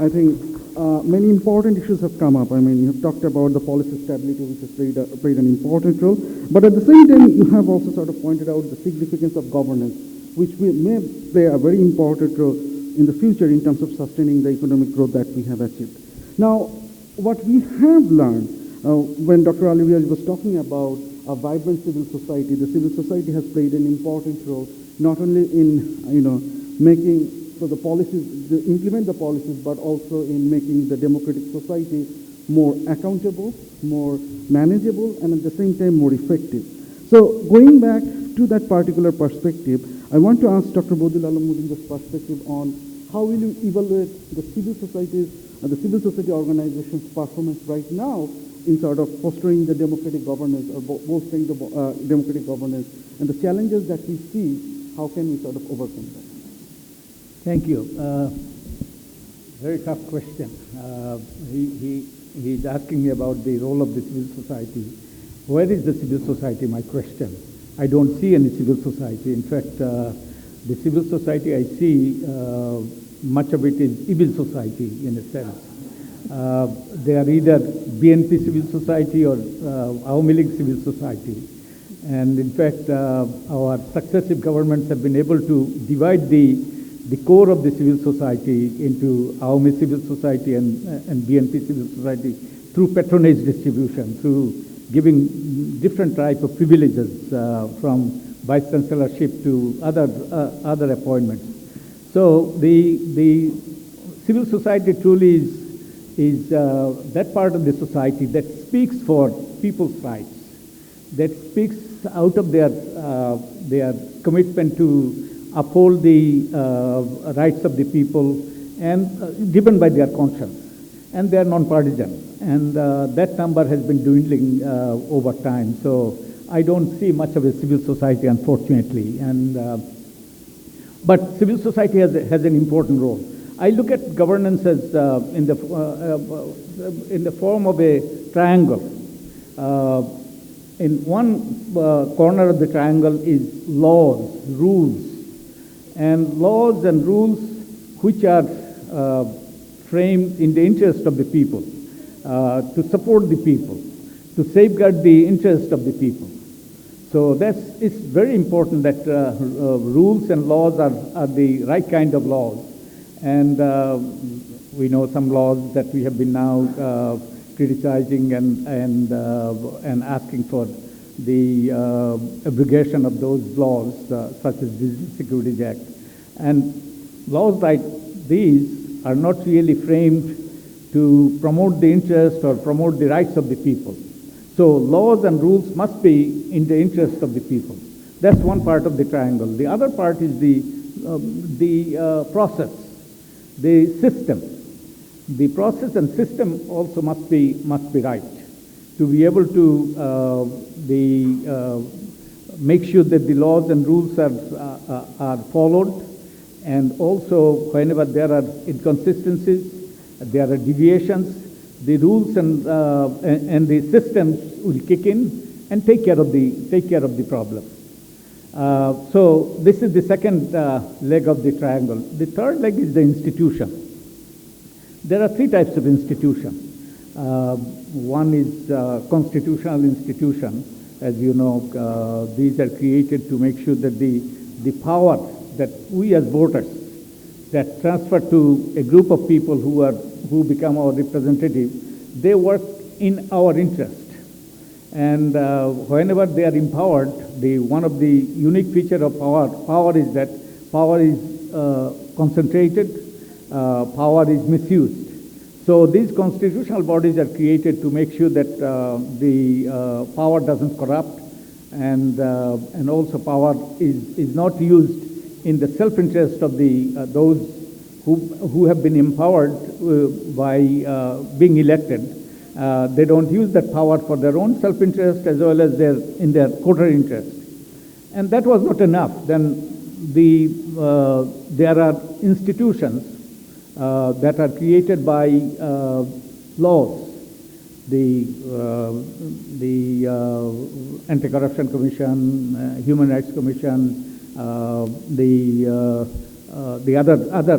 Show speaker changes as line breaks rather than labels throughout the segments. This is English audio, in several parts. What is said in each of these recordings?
I think many important issues have come up. I mean, you have talked about the policy stability, which has played an important role. But at the same time, you have also sort of pointed out the significance of governance, which may play a very important role in the future in terms of sustaining the economic growth that we have achieved. Now, what we have learned when Dr. Olivier was talking about a vibrant civil society, the civil society has played an important role not only in making the policies, implement the policies, but also in making the democratic society more accountable, more manageable, and at the same time more effective. So going back to that particular perspective, I want to ask Dr. Badiul Alamudin's perspective on how will you evaluate the civil societies, the civil society organizations' performance right now in sort of fostering the democratic governance or bolstering the democratic governance, and the challenges that we see, how can we sort of overcome that?
Thank you. Very tough question. He's asking me about the role of the civil society. Where is the civil society, my question? I don't see any civil society. In fact, the civil society I see, much of it is evil society in a sense. They are either BNP civil society or Awami League civil society. And in fact, our successive governments have been able to divide the core of the civil society into Awami civil society and BNP civil society through patronage distribution, through giving different type of privileges from vice chancellorship to other appointments. So the civil society truly is that part of the society that speaks for people's rights, that speaks out of their commitment to uphold the rights of the people and given by their conscience. And they are non-partisan. And that number has been dwindling over time. So I don't see much of a civil society, unfortunately. But civil society has an important role. I look at governance as in the form of a triangle. In one corner of the triangle is laws, rules, and laws and rules which are framed in the interest of the people, to support the people, to safeguard the interest of the people. So it's very important that rules and laws are the right kind of laws. And we know some laws that we have been now criticizing and asking for the abrogation of those laws, such as the Securities Act. And laws like these are not really framed to promote the interest or promote the rights of the people. So laws and rules must be in the interest of the people. That's one part of the triangle. The other part is the process, the system. The process and system also must be right to be able to make sure that the laws and rules are followed, and also whenever there are inconsistencies, there are deviations, the rules and the systems will kick in and take care of the problem. So this is the second leg of the triangle. The third leg is the institution. There are three types of institution. One is constitutional institution. As you know, these are created to make sure that the power that we as voters that transfer to a group of people who become our representative, they work in our interest. And whenever they are empowered, one of the unique feature of power is that power is concentrated, power is misused. So these constitutional bodies are created to make sure that the power doesn't corrupt, and also power is not used in the self-interest of those who have been empowered by being elected. They don't use that power for their own self-interest as well as in their quota interest. And that was not enough. Then there are institutions that are created by laws. The Anti-Corruption Commission, Human Rights Commission, the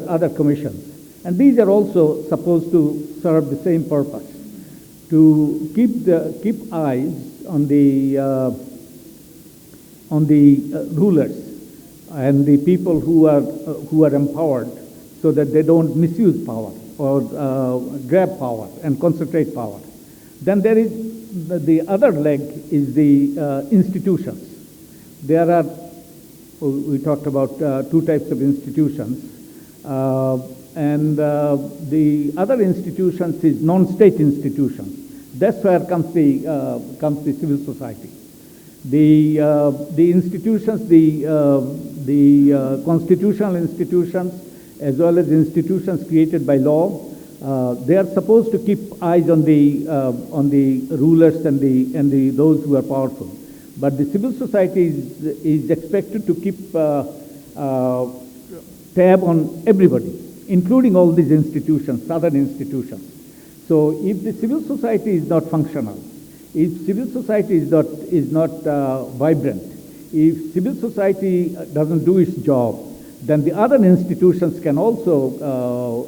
other commissions. And these are also supposed to serve the same purpose, to keep eyes on the rulers and the people who are empowered, so that they don't misuse power or grab power and concentrate power. Then there is the other leg is the institutions. There are, we talked about two types of institutions, and the other institutions is non-state institutions. That's where comes the civil society. The institutions, the constitutional institutions, as well as institutions created by law, they are supposed to keep eyes on the rulers and those who are powerful. But the civil society is expected to keep tab on everybody, including all these institutions, southern institutions. So if the civil society is not functional, if civil society is not vibrant, if civil society doesn't do its job, then the other institutions can also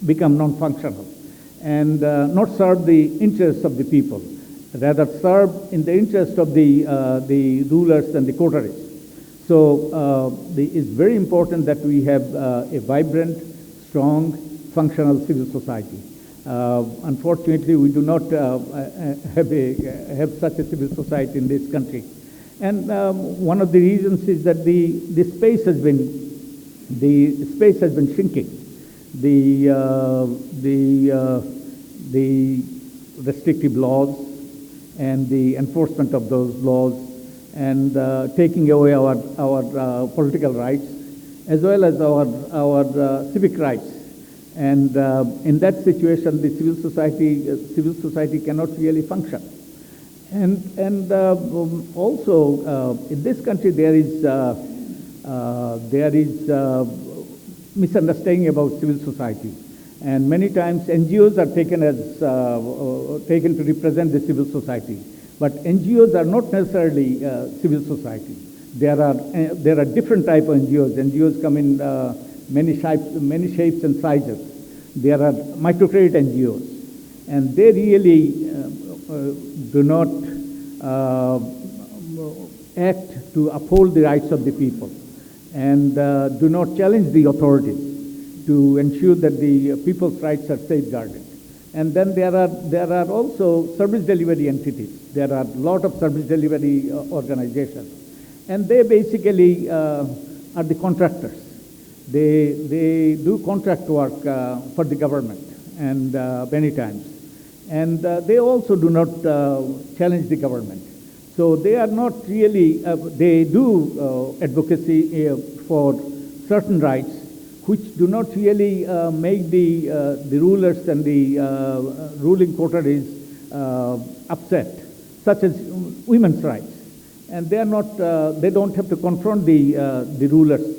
become non-functional and not serve the interests of the people, rather serve in the interest of the rulers and the coteries. So it's very important that we have a vibrant, strong, functional civil society. Unfortunately, we do not have such a civil society in this country. And one of the reasons is that the space has been shrinking. The restrictive laws and the enforcement of those laws and taking away our political rights as well as our civic rights. And in that situation, the civil society cannot really function. And also in this country there is misunderstanding about civil society, and many times NGOs are taken to represent the civil society, but NGOs are not necessarily civil society. There are different type of NGOs. NGOs come in many shapes and sizes. There are microcredit NGOs, and they really do not act to uphold the rights of the people, and do not challenge the authorities to ensure that the people's rights are safeguarded. And then there are also service delivery entities. There are a lot of service delivery organizations, and they basically are the contractors. They do contract work for the government, and many times, and they also do not challenge the government. So they are not really, they do advocacy for certain rights, which do not really make the rulers and the ruling coteries upset, such as women's rights. And they are not, they don't have to confront the rulers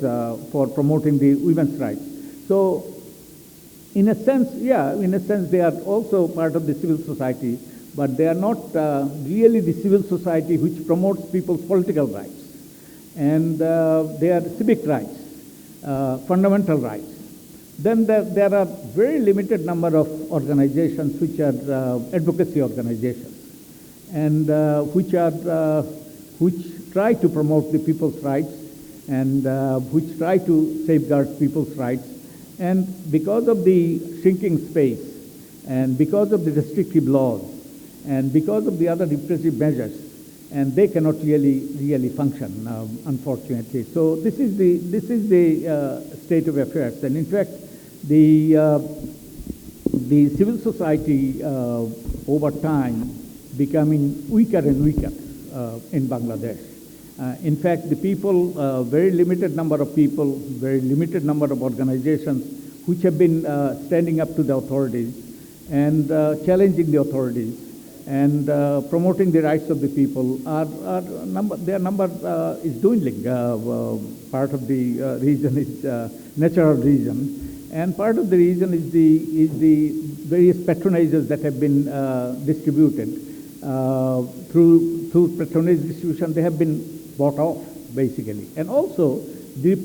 for promoting the women's rights. So in a sense, they are also part of the civil society, but they are not really the civil society which promotes people's political rights. And they are civic rights, fundamental rights. Then there are very limited number of organizations which are advocacy organizations, and which try to promote the people's rights, and which try to safeguard people's rights. And because of the shrinking space, and because of the restrictive laws, and because of the other repressive measures, and they cannot really function, unfortunately. So this is the state of affairs. And in fact, the civil society over time becoming weaker and weaker in Bangladesh. In fact, the people, very limited number of people, very limited number of organizations which have been standing up to the authorities and challenging the authorities and promoting the rights of the people, their number is dwindling. Part of the reason is natural reason, and part of the reason is the various patronizers that have been distributed. Through patronage distribution, they have been bought off, basically. And also, The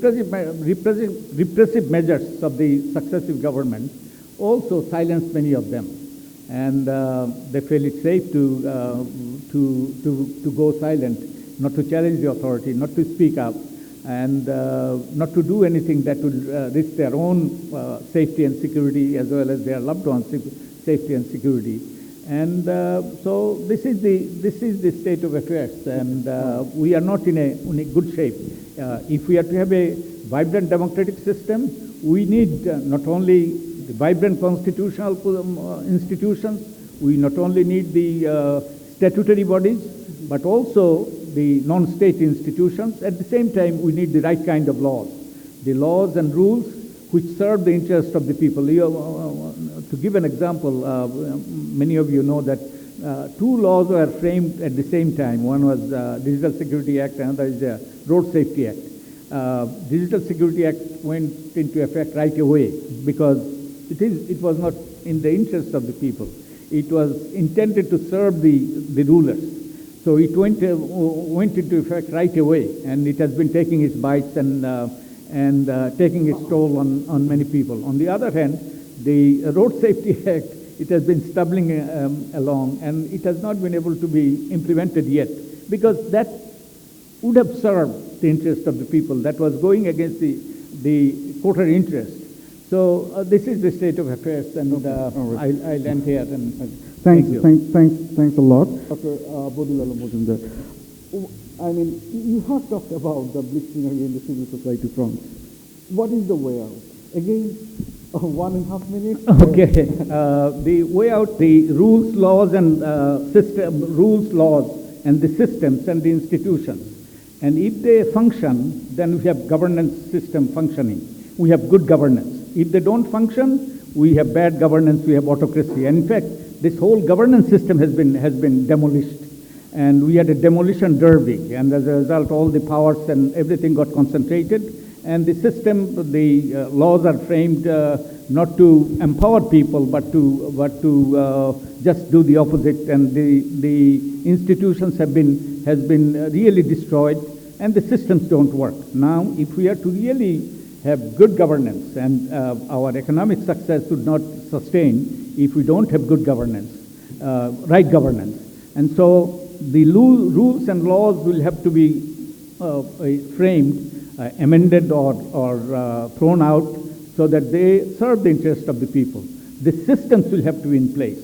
repressive measures of the successive government also silenced many of them, and they felt it safe to go silent, not to challenge the authority, not to speak up, and not to do anything that would risk their own safety and security as well as their loved ones' safety and security. And so this is the state of affairs, and we are not in a good shape. If we are to have a vibrant democratic system, we need not only the vibrant constitutional institutions, we not only need the statutory bodies, but also the non-state institutions. At the same time, we need the right kind of laws, the laws and rules which serve the interest of the people. To give an example, many of you know that two laws were framed at the same time. One was Digital Security Act, another is the Road Safety Act. Digital Security Act went into effect right away because it was not in the interest of the people. It was intended to serve the rulers. So it went into effect right away, and it has been taking its bites and taking its toll on many people. On the other hand, the Road Safety Act, it has been stumbling along, and it has not been able to be implemented yet, because that would have served the interest of the people. That was going against the quota interest. So this is the state of affairs, and right. I'll end here. And thank you.
Thanks a lot, Dr. Badiul Majumdar. I mean, you have talked about the blitz in the civil society front. What is the way out? Again, 1.5 minutes?
Okay. The way out, the rules, laws, and laws, and the systems and the institutions. And if they function, then we have governance system functioning. We have good governance. If they don't function, we have bad governance, we have autocracy. And in fact, this whole governance system has been demolished. And we had a demolition derby, and as a result, all the powers and everything got concentrated. And the system, the laws are framed not to empower people, but to just do the opposite. And the institutions has been really destroyed, and the systems don't work. Now, if we are to really have good governance, and our economic success would not sustain if we don't have good governance, right governance. And so the rules and laws will have to be framed, amended or thrown out so that they serve the interest of the people. The systems will have to be in place,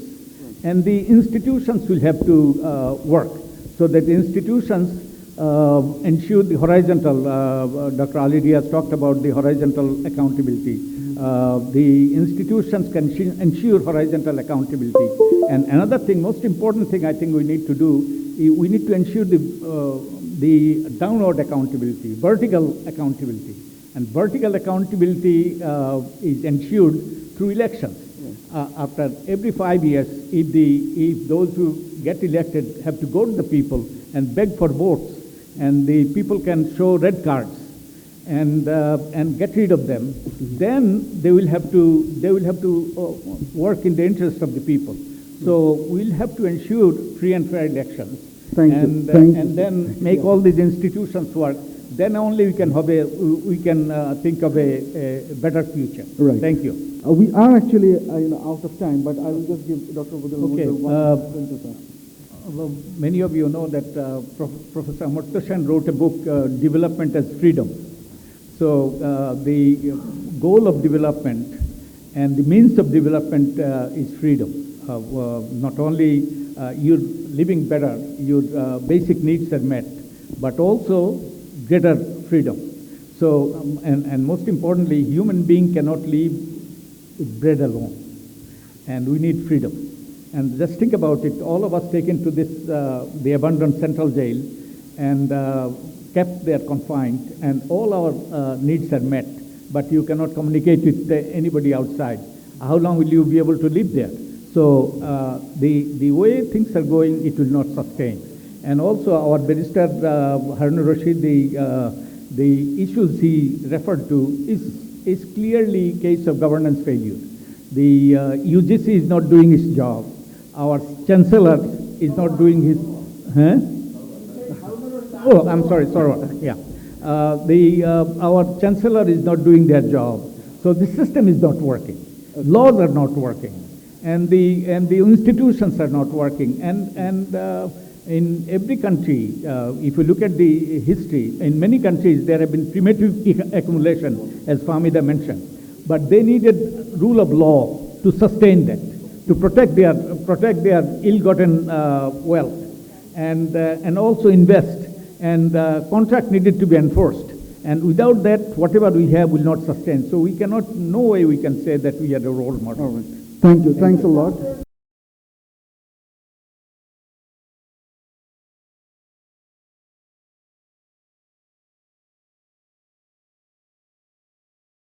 and the institutions will have to work so that the institutions ensure the horizontal, Dr. Ali Diaz talked about the horizontal accountability. The institutions can ensure horizontal accountability. And another thing, most important thing I think we need to do, we need to ensure the downward accountability, vertical accountability. And vertical accountability is ensured through elections. After every 5 years, if those who get elected have to go to the people and beg for votes, and the people can show red cards and get rid of them, then they will have to work in the interest of the people. So we'll have to ensure free and fair elections, and then make all these institutions work. Then only we can think of a better future.
Right.
Thank you.
We are actually out of time, but I will just give Dr. Badiul one sentence.
Well, many of you know that Professor Amartya Sen wrote a book, Development as Freedom. So the goal of development and the means of development is freedom. Not only you're living better, your basic needs are met, but also greater freedom. So, and most importantly, human being cannot live with bread alone, and we need freedom. And just think about it, all of us taken to this, the abandoned central jail, and kept there confined, and all our needs are met, but you cannot communicate with anybody outside. How long will you be able to live there? So the way things are going, it will not sustain. And also our barrister Harun Rashid, the issues he referred to is clearly case of governance failure. The UGC is not doing its job. Our chancellor is not doing his. Oh, I'm sorry. Yeah. Our chancellor is not doing their job. So the system is not working.
Okay.
Laws are not working, and the institutions are not working. And in every country, if you look at the history, in many countries there have been primitive accumulation, as Famida mentioned, but they needed rule of law to sustain that, to protect their ill-gotten wealth, and also invest. And contract needed to be enforced. And without that, whatever we have will not sustain. So we cannot, no way we can say that we are a role model.
All right. Thank you. Thanks a lot.